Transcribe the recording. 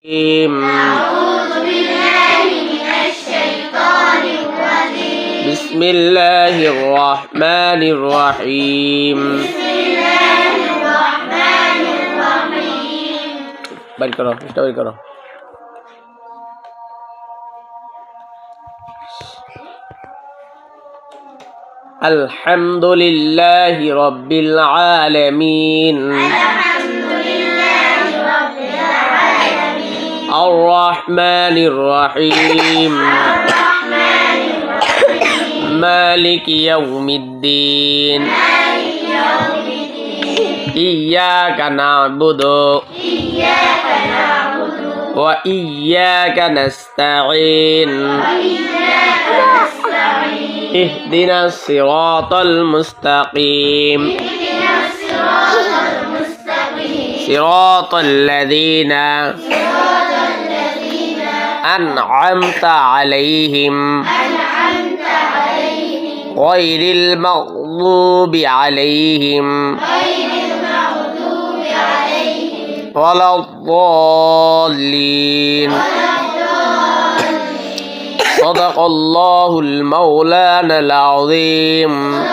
أعوذ بالله من الشيطان الرجيم بسم الله الرحمن الرحيم بسم الله الرحمن الرحيم بل کرو مستوي کرو الحمد لله رب العالمين الرحمن الرحيم مالك يوم الدين إياك نعبد وإياك نستعين اهدنا الصراط المستقيم صراط الذين أنعمت عليهم غير المغضوب عليهم ولا الضالين صدق الله المولانا العظيم